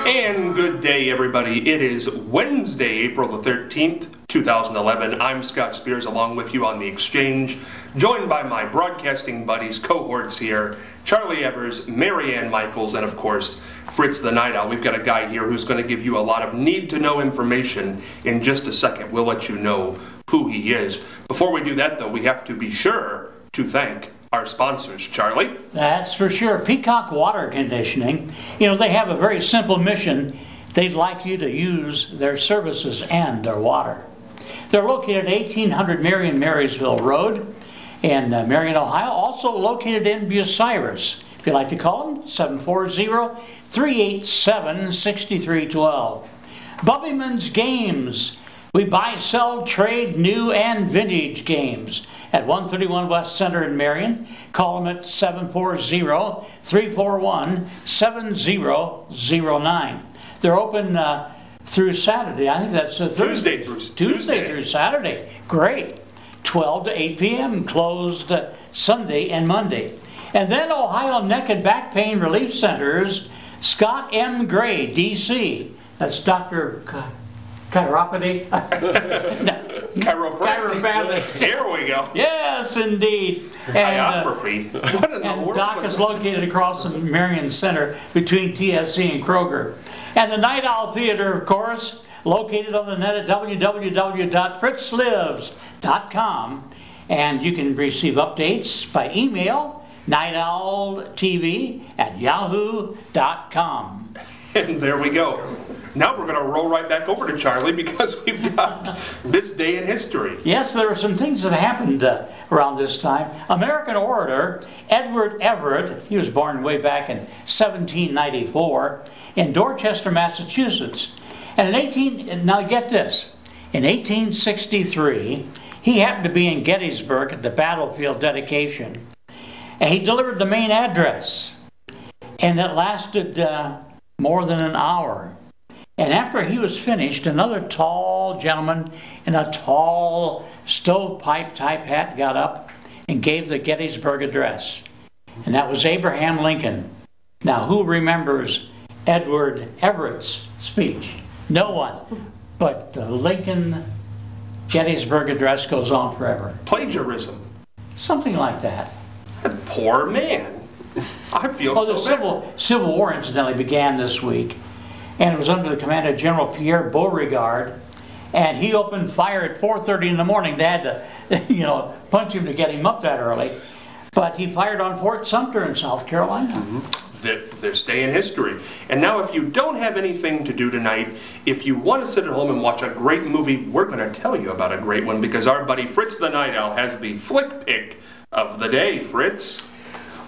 And good day, everybody. It is Wednesday, April the 13th, 2011. I'm Scott Spears, along with you on the exchange, joined by my broadcasting buddies, cohorts here, Charlie Evers, Marianne Michaels, and of course, Fritz the Night Owl. We've got a guy here who's going to give you a lot of need-to-know information in just a second. We'll let you know who he is. Before we do that, though, we have to be sure to thank our sponsors. Charlie? That's for sure. Peacock Water Conditioning. You know, they have a very simple mission. They'd like you to use their services and their water. They're located at 1800 Marion Marysville Road in Marion, Ohio. Also located in Bucyrus. If you'd like to call them, 740-387-6312. Bubbyman's Games. We buy, sell, trade new and vintage games at 131 West Center in Marion. Call them at 740-341-7009. They're open through Saturday. I think that's Tuesday through Saturday. Great. 12 to 8 p.m. Closed Sunday and Monday. And then Ohio Neck and Back Pain Relief Centers, Scott M. Gray, D.C. That's Dr. Chiropody? Chiropractic. There we go. Yes, indeed. Chirophy. And Doc is located across the Marion Center between TSC and Kroger. And the Night Owl Theater, of course, located on the net at www.fritzlives.com. And you can receive updates by email, nightowltv@yahoo.com. And there we go. Now we're going to roll right back over to Charlie because we've got this day in history. Yes, there were some things that happened around this time. American orator Edward Everett, he was born way back in 1794 in Dorchester, Massachusetts. And now get this, in 1863, he happened to be in Gettysburg at the battlefield dedication. And he delivered the main address. And it lasted more than an hour. And after he was finished, another tall gentleman in a tall stovepipe type hat got up and gave the Gettysburg Address. And that was Abraham Lincoln. Now, who remembers Edward Everett's speech? No one. But the Lincoln Gettysburg Address goes on forever. Plagiarism. Something like that. That poor man. I feel so bad. The Civil War, incidentally, began this week. And it was under the command of General Pierre Beauregard. And he opened fire at 4:30 in the morning. They had to, punch him to get him up that early. But he fired on Fort Sumter in South Carolina. Mm-hmm. This day in history. And now if you don't have anything to do tonight, if you want to sit at home and watch a great movie, we're going to tell you about a great one because our buddy Fritz the Night Owl has the flick pick of the day. Fritz?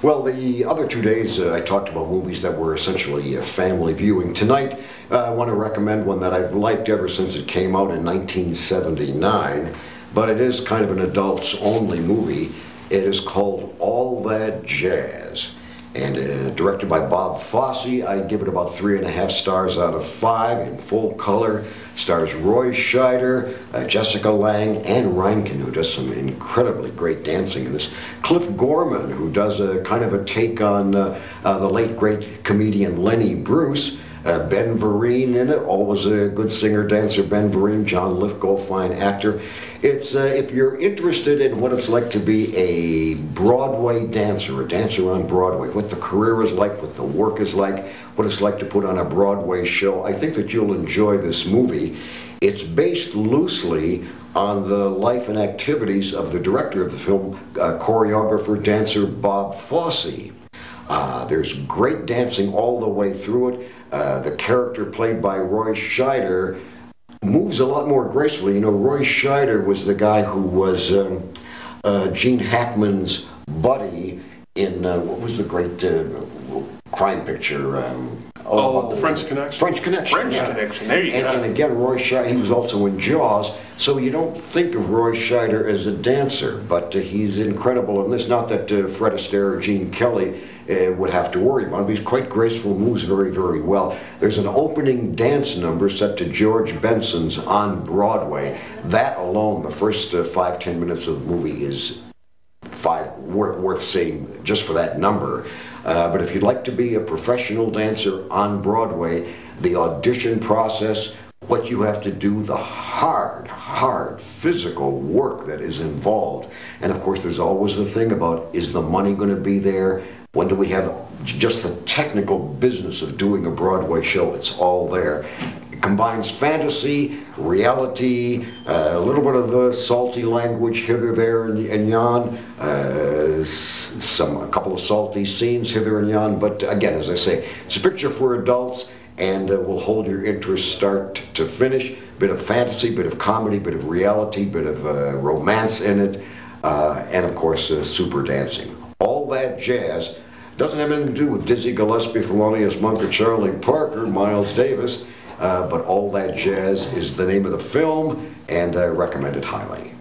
Well, the other 2 days I talked about movies that were essentially family viewing. Tonight, I want to recommend one that I've liked ever since it came out in 1979, but it is kind of an adults-only movie. It is called All That Jazz, and directed by Bob Fosse. I give it about 3.5 stars out of 5 in full color. Stars Roy Scheider, Jessica Lange, Ann Reinken, who does some incredibly great dancing in this. Cliff Gorman, who does a kind of a take on the late great comedian Lenny Bruce. Ben Vereen in it, always a good singer, dancer, Ben Vereen. John Lithgow, fine actor. It's if you're interested in what it's like to be a Broadway dancer, a dancer on Broadway, what the career is like, what the work is like, what it's like to put on a Broadway show, I think that you'll enjoy this movie. It's based loosely on the life and activities of the director of the film, choreographer, dancer Bob Fosse. There's great dancing all the way through it. The character played by Roy Scheider moves a lot more gracefully. You know, Roy Scheider was the guy who was Gene Hackman's buddy in, what was the great crime picture? The French Connection. French Connection. French Connection, there you go. And again, Roy Scheider, he was also in Jaws, so you don't think of Roy Scheider as a dancer, but he's incredible in this. Not that Fred Astaire or Gene Kelly would have to worry about him. He's quite graceful, moves very, very well. There's an opening dance number set to George Benson's On Broadway. That alone, the first 5-10 minutes of the movie is worth seeing just for that number. But if you'd like to be a professional dancer on Broadway, the audition process, what you have to do, the hard physical work that is involved. And of course, there's always the thing about, is the money going to be there? When do we have just the technical business of doing a Broadway show? It's all there. It combines fantasy, reality, a little bit of salty language hither, there, and yon, a couple of salty scenes hither and yon. But again, as I say, it's a picture for adults, and will hold your interest start to finish. Bit of fantasy, bit of comedy, bit of reality, bit of romance in it, and of course super dancing. All that jazz doesn't have anything to do with Dizzy Gillespie, Thelonious Monk, or Charlie Parker, Miles Davis, but All That Jazz is the name of the film, and I recommend it highly.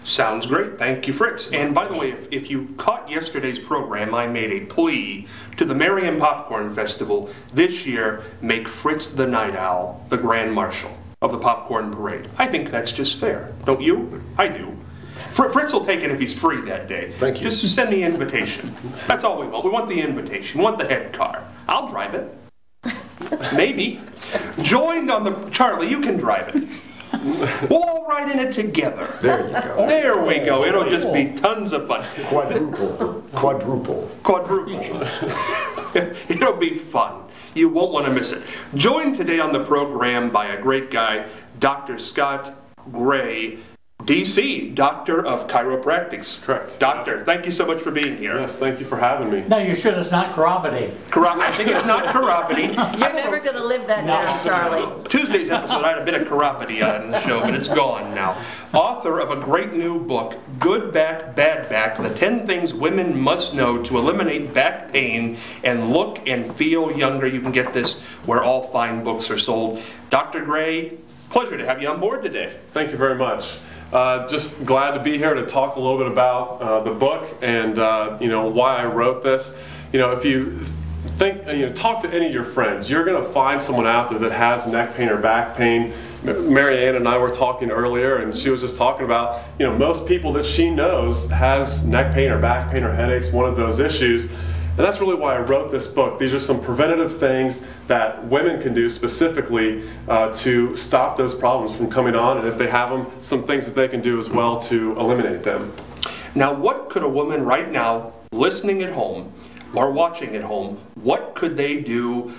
Sounds great. Thank you, Fritz. And by the way, if you caught yesterday's program, I made a plea to the Marion Popcorn Festival this year, make Fritz the Night Owl the Grand Marshal of the Popcorn Parade. I think that's just fair. Don't you? I do. Fritz will take it if he's free that day. Thank you. Just send the invitation. That's all we want. We want the invitation. We want the head car. I'll drive it. Maybe. Joined on the... Charlie, you can drive it. We'll all ride in it together. There you go. There we go. It'll just be tons of fun. Quadruple. It'll be fun. You won't want to miss it. Joined today on the program by a great guy, Dr. Scott Gray, DC, Doctor of Chiropractics. Correct. Doctor, thank you so much for being here. Yes, thank you for having me. No, you're sure it's not chiropody? I think it's not chiropody. You're never going to live that down, Charlie. Tuesday's episode, I had a bit of chiropody on the show, but it's gone now. Author of a great new book, Good Back, Bad Back, the 10 Things Women Must Know to Eliminate Back Pain and Look and Feel Younger. You can get this where all fine books are sold. Dr. Gray, pleasure to have you on board today. Thank you very much. Just glad to be here to talk a little bit about the book and why I wrote this. If you think, talk to any of your friends, you're going to find someone out there that has neck pain or back pain. Mary Ann and I were talking earlier, and she was just talking about, most people that she knows has neck pain or back pain or headaches, one of those issues. And that's really why I wrote this book. These are some preventative things that women can do specifically to stop those problems from coming on, and if they have them, some things that they can do as well to eliminate them. Now, what could a woman right now, listening at home or watching at home, what could they do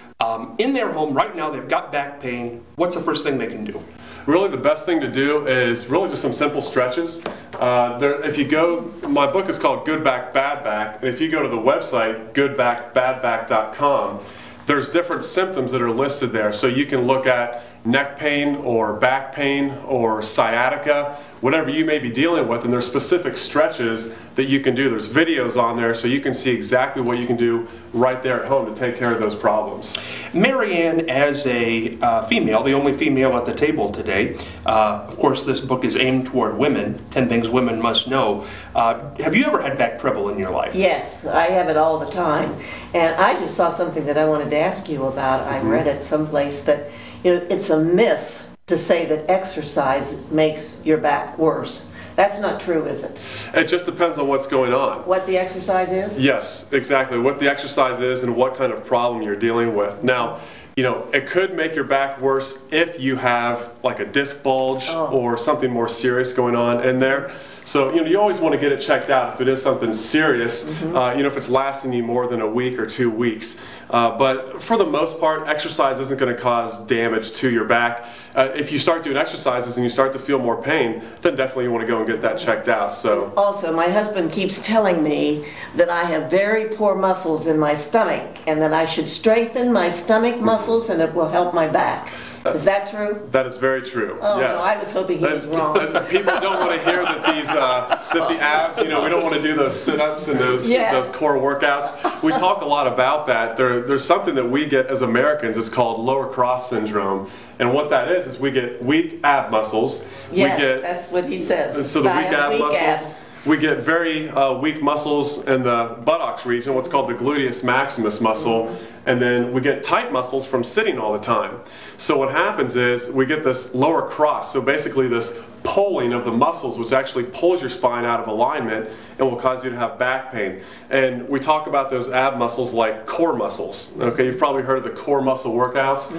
in their home right now? They've got back pain. What's the first thing they can do? Really, the best thing to do is really just some simple stretches. If you go, my book is called Good Back, Bad Back, and if you go to the website, goodbackbadback.com, there's different symptoms that are listed there. So you can look at neck pain or back pain or sciatica, whatever you may be dealing with, and there's specific stretches that you can do. There's videos on there so you can see exactly what you can do right there at home to take care of those problems. Mary Ann, as a female, the only female at the table today, of course this book is aimed toward women, 10 Things Women Must Know. Have you ever had back trouble in your life? Yes, I have it all the time. And I just saw something that I wanted to ask you about. I read it someplace that it's a myth to say that exercise makes your back worse. That's not true, is it? It just depends on what's going on. What the exercise is? Yes, exactly. What the exercise is and what kind of problem you're dealing with. Now, it could make your back worse if you have like a disc bulge or something more serious going on in there. So, you always want to get it checked out if it is something serious, if it's lasting you more than a week or 2 weeks. But for the most part, exercise isn't going to cause damage to your back. If you start doing exercises and you start to feel more pain, then definitely you want to go and get that checked out. So. Also, my husband keeps telling me that I have very poor muscles in my stomach and that I should strengthen my stomach muscles and it will help my back. Is that true? That is very true. Oh, yes. no, I was hoping he was wrong. People don't want to hear that that the abs, we don't want to do those sit-ups and those core workouts. We talk a lot about that. There's something that we get as Americans. It's called lower cross syndrome. And what that is we get weak ab muscles. Yes, that's what he says. So the weak ab muscles. We get very weak muscles in the buttocks region, what's called the gluteus maximus muscle, and then we get tight muscles from sitting all the time. So what happens is we get this lower cross, so basically this pulling of the muscles, which actually pulls your spine out of alignment and will cause you to have back pain. And we talk about those ab muscles like core muscles. Okay, you've probably heard of the core muscle workouts.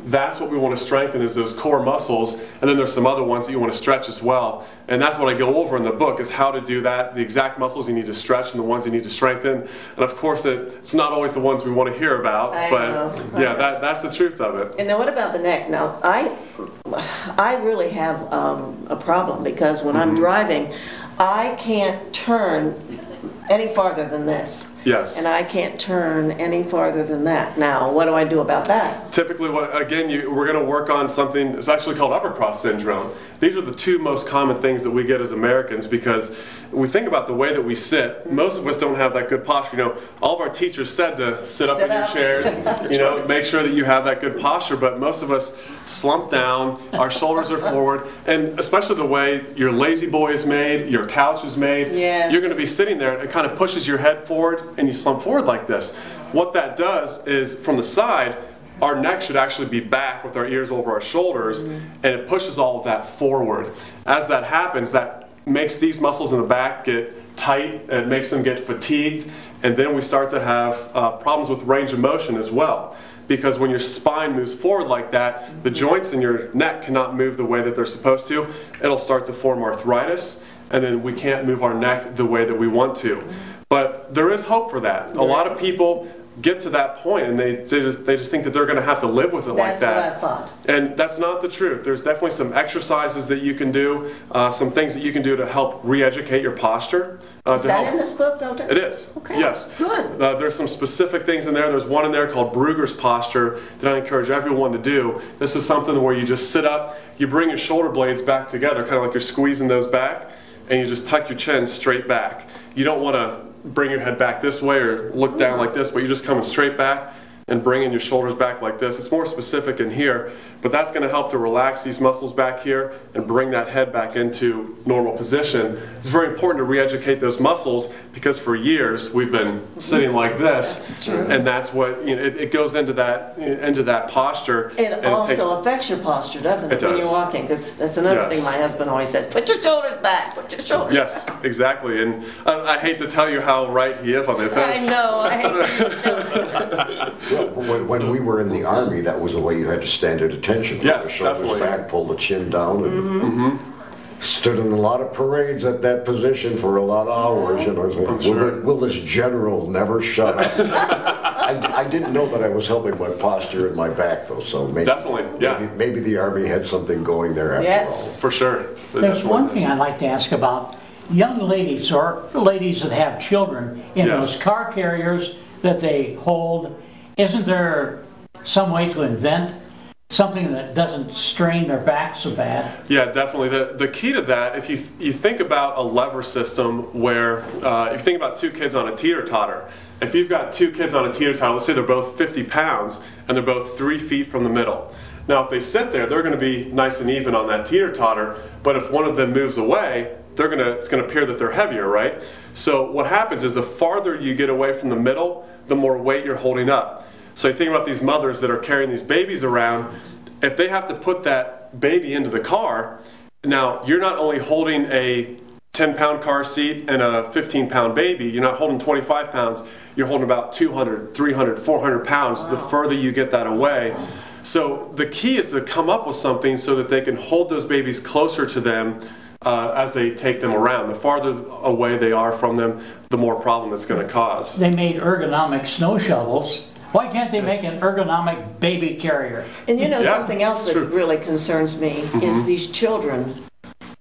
That's what we want to strengthen, is those core muscles. And then there's some other ones that you want to stretch as well. And that's what I go over in the book, is how to do that, the exact muscles you need to stretch and the ones you need to strengthen. And of course, it's not always the ones we want to hear about, but yeah, that's the truth of it. And then what about the neck? Now, I really have a problem, because when I'm driving, I can't turn any farther than this. Yes. And I can't turn any farther than that. Now, what do I do about that? Typically, we're going to work on something, it's actually called upper cross syndrome. These are the two most common things that we get as Americans, because we think about the way that we sit. Most of us don't have that good posture. You know, all of our teachers said to sit up in your chairs, you know, make sure that you have that good posture, but most of us slump down, our shoulders are forward, and especially the way your lazy boy is made, your couch is made, you're going to be sitting there, it kind of pushes your head forward, and you slump forward like this. What that does is, from the side, our neck should actually be back with our ears over our shoulders, and it pushes all of that forward. As that happens, that makes these muscles in the back get tight, it makes them get fatigued, and then we start to have problems with range of motion as well. Because when your spine moves forward like that, the joints in your neck cannot move the way that they're supposed to. It'll start to form arthritis, and then we can't move our neck the way that we want to. But there is hope for that. A lot of people get to that point, and they just think that they're going to have to live with it like that. That's what I thought. And that's not the truth. There's definitely some exercises that you can do, some things that you can do to help re-educate your posture. Is that in this book, Doctor? It is. Okay. Yes. Good. There's some specific things in there. There's one in there called Brugger's posture that I encourage everyone to do. This is something where you just sit up, you bring your shoulder blades back together, kind of like you're squeezing those back, and you just tuck your chin straight back. You don't want to bring your head back this way or look down like this, but you're just coming straight back and bringing your shoulders back like this. It's more specific in here, but that's going to help to relax these muscles back here and bring that head back into normal position. It's very important to re-educate those muscles, because for years we've been sitting like this. That's true. And that's what, you know, it goes into that posture. It also affects your posture, doesn't it, It when does. you're walking? Because that's another Yes. thing my husband always says, put your shoulders back, put your shoulders Yes, back. exactly. And I hate to tell you how right he is on this. I know, I hate to When we were in the Army, that was the way you had to stand at attention. Put Yes, the shoulders definitely. back, pull the chin down, and stood in a lot of parades at that position for a lot of hours. You know, saying, sure. will this general never shut up? I didn't know that I was helping my posture and my back, though, so maybe, Definitely, yeah. maybe the Army had something going there after Yes. For sure. There's one thing I'd like to ask about young ladies, or ladies that have children in Yes. those car carriers that they hold. Isn't there some way to invent something that doesn't strain their back so bad? Yeah, definitely. The key to that, if you think about a lever system where, if you think about two kids on a teeter-totter, if you've got two kids on a teeter-totter, let's say they're both 50 pounds and they're both 3 feet from the middle. Now, if they sit there, they're going to be nice and even on that teeter-totter, but if one of them moves away, it's going to appear that they're heavier, right? So what happens is the farther you get away from the middle, the more weight you're holding up. So you think about these mothers that are carrying these babies around. If they have to put that baby into the car, now you're not only holding a 10-pound car seat and a 15-pound baby, you're not holding 25 pounds, you're holding about 200, 300, 400 pounds the further you get that away. So the key is to come up with something so that they can hold those babies closer to them as they take them around. The farther away they are from them, the more problem it's going to cause. They made ergonomic snow shovels. Why can't they make an ergonomic baby carrier? And you know, Yeah, something else that true. really concerns me is these children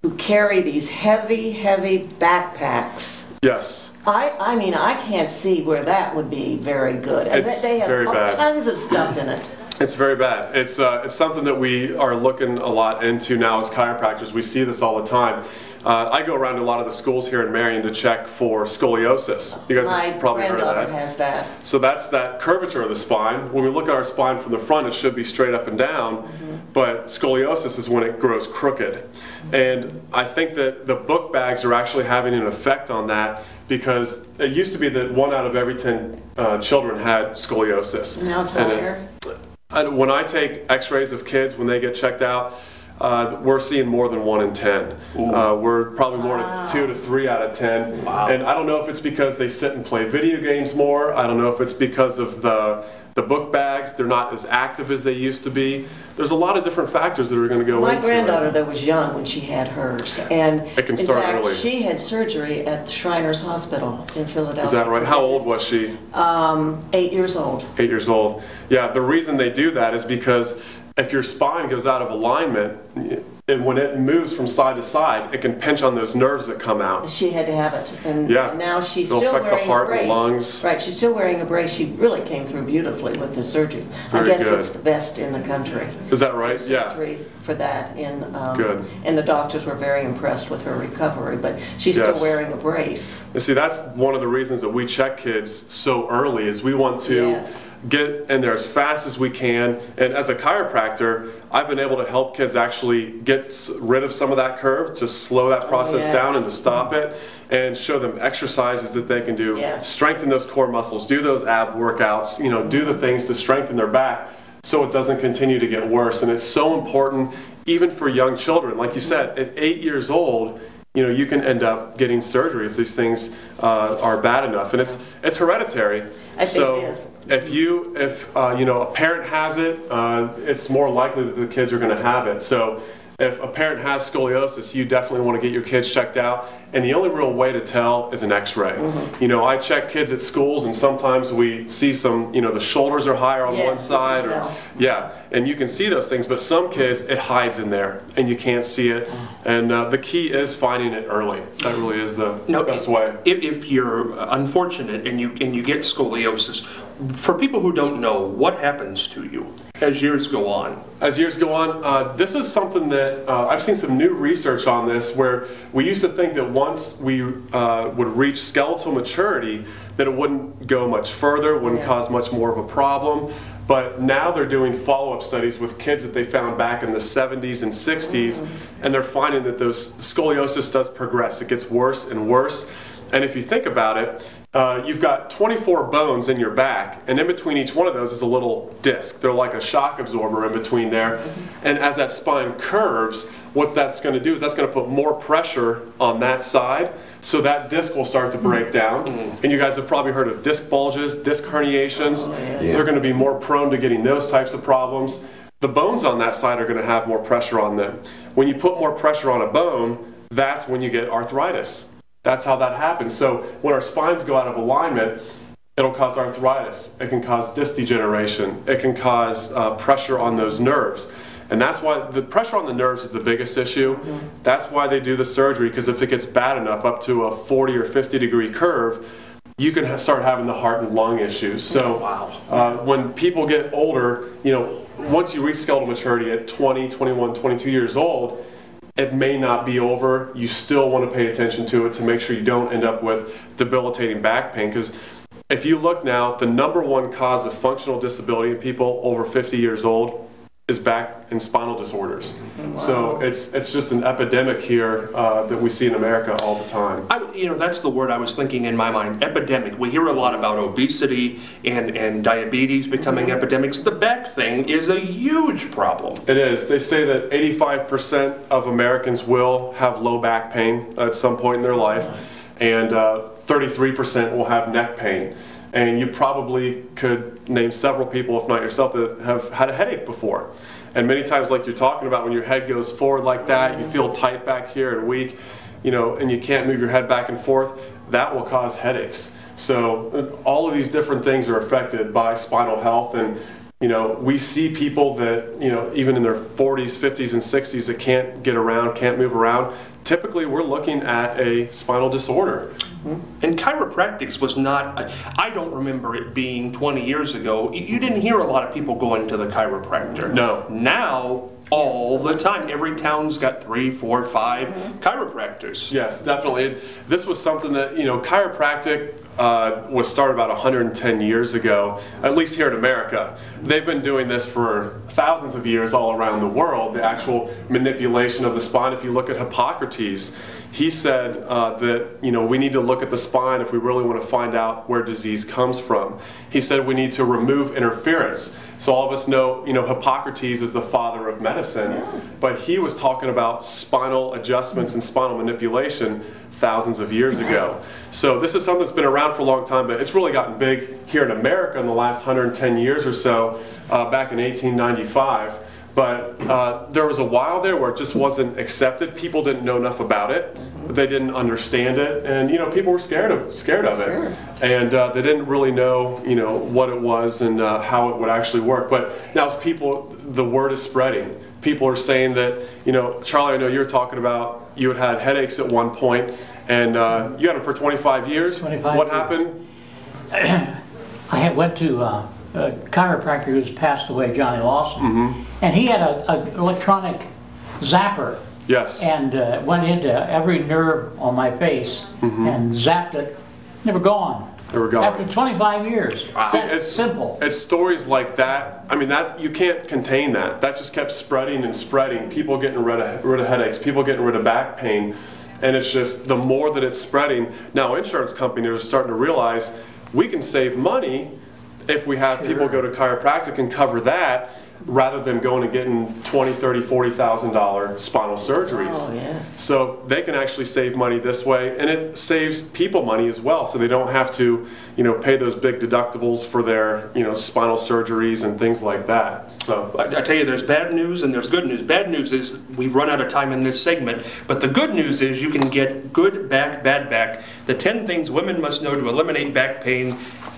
who carry these heavy, heavy backpacks. Yes. I mean, I can't see where that would be very good. And It's they have very bad. tons of stuff in it. It's very bad. It's something that we are looking a lot into now as chiropractors. We see this all the time. I go around to a lot of the schools here in Marion to check for scoliosis. You guys My have probably heard of granddaughter that. has that. So that's that curvature of the spine. When we look at our spine from the front, it should be straight up and down, but scoliosis is when it grows crooked. And I think that the book bags are actually having an effect on that, because it used to be that 1 out of every 10 children had scoliosis. Now it's And higher. when I take x-rays of kids when they get checked out, we're seeing more than 1 in 10. We're probably more to 2 to 3 out of 10. Wow. And I don't know if it's because they sit and play video games more. I don't know if it's because of the book bags. They're not as active as they used to be. There's a lot of different factors that are going to go into it. My granddaughter, though, was young when she had hers, and It can start in fact, early. she had surgery at the Shriners Hospital in Philadelphia. Is that right? How old was she? 8 years old. 8 years old. Yeah, the reason they do that is because if your spine goes out of alignment, and when it moves from side to side, it can pinch on those nerves that come out. She had to have it, and Yeah. now she's It'll still affect the wearing heart a and brace. lungs. Right, she's still wearing a brace. She really came through beautifully with the surgery. Very I guess good. it's the best in the country. Is that right? Yeah. Surgery for that, Good. and the doctors were very impressed with her recovery. But she's Yes. still wearing a brace. And see, that's one of the reasons that we check kids so early is we want to Yes. get in there as fast as we can. And as a chiropractor, I've been able to help kids actually get rid of some of that curve, to slow that process yes. down and to stop it, and show them exercises that they can do, Yes. strengthen those core muscles, do those ab workouts, do the things to strengthen their back so it doesn't continue to get worse. And it's so important even for young children. Like you said, at 8 years old, you can end up getting surgery if these things are bad enough, and it's hereditary. I think So it is. if a parent has it, it's more likely that the kids are going to have it. So if a parent has scoliosis, you definitely want to get your kids checked out. And the only real way to tell is an X-ray. Mm-hmm. I check kids at schools, and sometimes we see some, the shoulders are higher on Yes, one side, you can or tell. yeah, and you can see those things. But some kids, it hides in there, and you can't see it. And the key is finding it early. That really is the best way. If you're unfortunate and you get scoliosis, for people who don't know, what happens to you as years go on? As years go on, this is something that I've seen some new research on this, where we used to think that once we would reach skeletal maturity, that it wouldn't go much further, wouldn't Yeah. cause much more of a problem. But now they're doing follow-up studies with kids that they found back in the 70s and 60s, and they're finding that those scoliosis does progress. It gets worse and worse. And if you think about it, you've got 24 bones in your back, and in between each one of those is a little disc. They're like a shock absorber in between there. And as that spine curves, what that's going to do is that's going to put more pressure on that side, so that disc will start to break down. And you guys have probably heard of disc bulges, disc herniations. yes. They're going to be more prone to getting those types of problems. The bones on that side are going to have more pressure on them. When you put more pressure on a bone, that's when you get arthritis. That's how that happens. So when our spines go out of alignment, it'll cause arthritis. It can cause disc degeneration. It can cause pressure on those nerves. And that's why the pressure on the nerves is the biggest issue. That's why they do the surgery, because if it gets bad enough, up to a 40 or 50 degree curve, you can start having the heart and lung issues. So when people get older, once you reach skeletal maturity at 20, 21, 22 years old, it may not be over. You still want to pay attention to it to make sure you don't end up with debilitating back pain. Because if you look now, the number one cause of functional disability in people over 50 years old is back and spinal disorders. So it's just an epidemic here that we see in America all the time. That's the word I was thinking in my mind, epidemic. We hear a lot about obesity and diabetes becoming epidemics. The back thing is a huge problem. It is. They say that 85% of Americans will have low back pain at some point in their life, and 33% will have neck pain. And you probably could name several people, if not yourself, that have had a headache before. And many times, like you're talking about, when your head goes forward like that, you feel tight back here and weak, and you can't move your head back and forth, that will cause headaches. So all of these different things are affected by spinal health. And we see people that, even in their 40s, 50s, and 60s that can't get around, can't move around. Typically, we're looking at a spinal disorder. And chiropractics was not, I don't remember it being 20 years ago. You didn't hear a lot of people going to the chiropractor. No. Now, all the time, every town's got 3, 4, 5 chiropractors. Yes, definitely. This was something that, chiropractic was started about 110 years ago, at least here in America. They've been doing this for thousands of years all around the world, the actual manipulation of the spine. If you look at Hippocrates, he said that, we need to look at the spine if we really want to find out where disease comes from. He said we need to remove interference. So all of us know, Hippocrates is the father of medicine, but he was talking about spinal adjustments and spinal manipulation thousands of years ago. So this is something that's been around for a long time, but it's really gotten big here in America in the last 110 years or so, back in 1895. But there was a while there where it just wasn't accepted. People didn't know enough about it. They didn't understand it, and people were scared of it, and they didn't really know what it was and how it would actually work. But now, as the word is spreading. People are saying that Charlie, I know you were talking about you had headaches at one point, and you had them for 25 years. 25 what years. happened? I went to a chiropractor who's passed away, Johnny Lawson, and he had an electronic zapper. Yes. And went into every nerve on my face and zapped it. Never gone. Never gone. After 25 years. That's simple. It's stories like that. I mean, that you can't contain that. That just kept spreading and spreading. People getting rid of headaches. People getting rid of back pain. And it's just the more that it's spreading. Now, insurance companies are starting to realize we can save money if we have people go to chiropractic and cover that, rather than going and getting $20,000, $30,000, $40,000 spinal surgeries. Oh, yes. So they can actually save money this way, and it saves people money as well, so they don't have to, pay those big deductibles for their, spinal surgeries and things like that. So I tell you, there's bad news and there's good news. Bad news is we've run out of time in this segment, but the good news is you can get good back, bad back, the 10 things women must know to eliminate back pain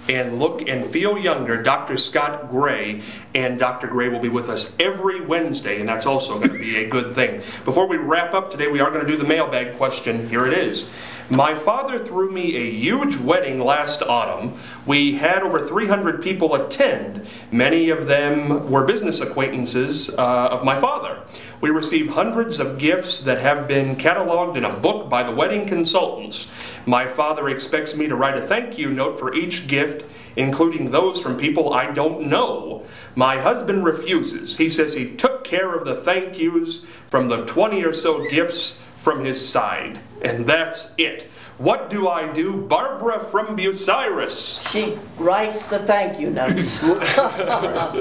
and look and feel younger. Dr. Scott Gray, and Dr. Gray will be with us every Wednesday, and that's also going to be a good thing. Before we wrap up today, we are going to do the mailbag question. Here it is. My father threw me a huge wedding last autumn. We had over 300 people attend. Many of them were business acquaintances of my father. We received hundreds of gifts that have been cataloged in a book by the wedding consultants. My father expects me to write a thank you note for each gift, including those from people I don't know. My husband refuses. He says he took care of the thank yous from the 20 or so gifts from his side. And that's it. What do I do? Barbara from Bucyrus. She writes the thank you notes.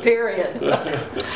Period.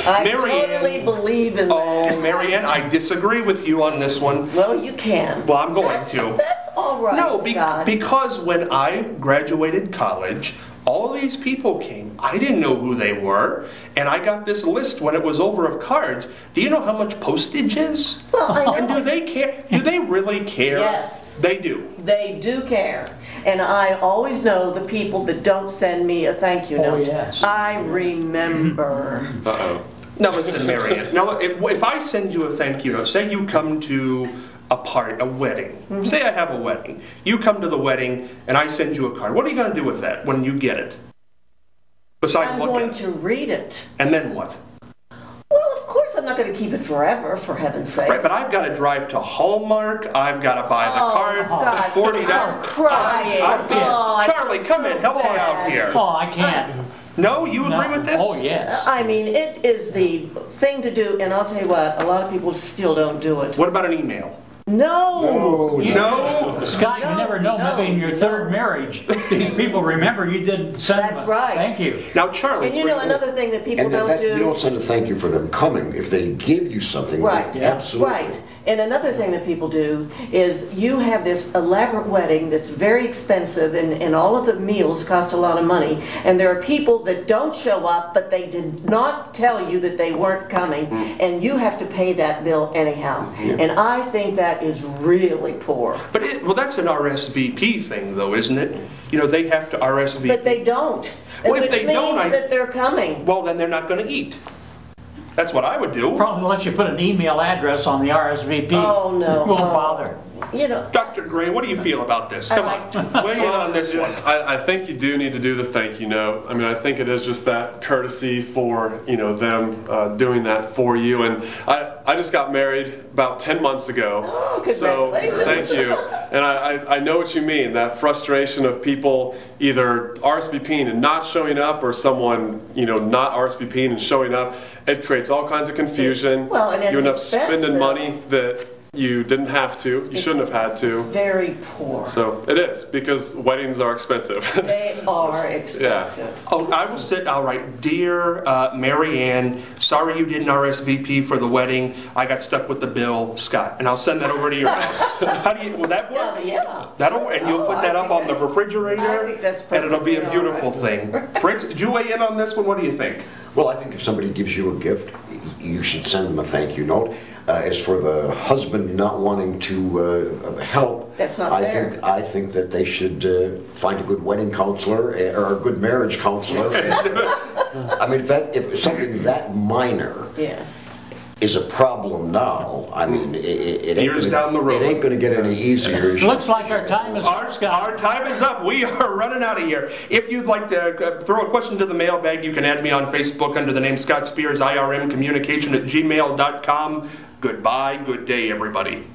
I totally believe in that. Oh, Marianne, I disagree with you on this one. Well, you can. Well, I'm going to. That's all right, No, Scott. because when I graduated college, all these people came. I didn't know who they were, and I got this list when it was over of cards. Do you know how much postage is? Well, I know. And do they care? Do they really care? Yes. They do. They do care. And I always know the people that don't send me a thank you note. yes. I remember. uh-oh. Now listen, Marianne. Now, if I send you a thank you note, say you come to a wedding. Say I have a wedding. You come to the wedding, and I send you a card. What are you going to do with that when you get it? Besides I'm look going at it. to read it. And then what? Well, of course I'm not going to keep it forever, for heaven's sake. Right, but I've got to drive to Hallmark. I've got to buy the cards. Scott, $40. I'm crying. I Charlie, feel come so in. Help me out bad. here. Oh, I can't. No, you agree with this? Oh, yes. I mean, it is the thing to do, and I'll tell you what, a lot of people still don't do it. What about an email? No! No. Scott, you No, never know, no, maybe in your third marriage, these people remember you didn't send That's them a right. thank you. Now, Charlie. And you know, another thing that people And don't you do. don't send a thank you for them coming. If they give you something, Right, absolutely. right. And another thing that people do is you have this elaborate wedding that's very expensive, and all of the meals cost a lot of money. And there are people that don't show up, but they did not tell you that they weren't coming, and you have to pay that bill anyhow. And I think that is really poor. But well, that's an RSVP thing, though, isn't it? You know, they have to RSVP. But they don't, Well, if which they means don't, that they're coming. Well, then they're not going to eat. That's what I would do. Probably let you put an email address on the RSVP. Oh, no. Won't Oh. bother. You know, Dr. Gray, what do you feel about this? Come on, weigh in on this one. I think you do need to do the thank you note. I mean, I think it is just that courtesy for them doing that for you. And I just got married about 10 months ago. Oh, so congratulations. thank you. And I know what you mean. That frustration of people either RSVPing and not showing up, or someone not RSVPing and showing up. It creates all kinds of confusion. Well, and it's you end up expensive. spending money that you didn't have to, you shouldn't have had It's to. very poor. So it is, because weddings are expensive. They are expensive. Oh, I will sit. All right, dear Mary Ann, sorry you didn't RSVP for the wedding. I got stuck with the bill, Scott, and I'll send that over to your house. How do you? Will that work? Yeah. That'll and you'll Oh, put that I up think on the that's- refrigerator, I think that's and it'll be a perfectly beautiful all thing. Fritz, did you weigh in on this one? What do you think? Well, I think if somebody gives you a gift, you should send them a thank you note. As for the husband not wanting to help, That's not I fair. think I think that they should find a good wedding counselor or a good marriage counselor. I mean, if something that minor Yes. is a problem now, I mean, it ain't Years down the road. It ain't going to get any easier. Looks like our time is up, Scott. Our time is up. We are running out of here. If you'd like to throw a question to the mailbag, you can add me on Facebook under the name Scott Spears, IRM Communication at gmail.com. Goodbye. Good day, everybody.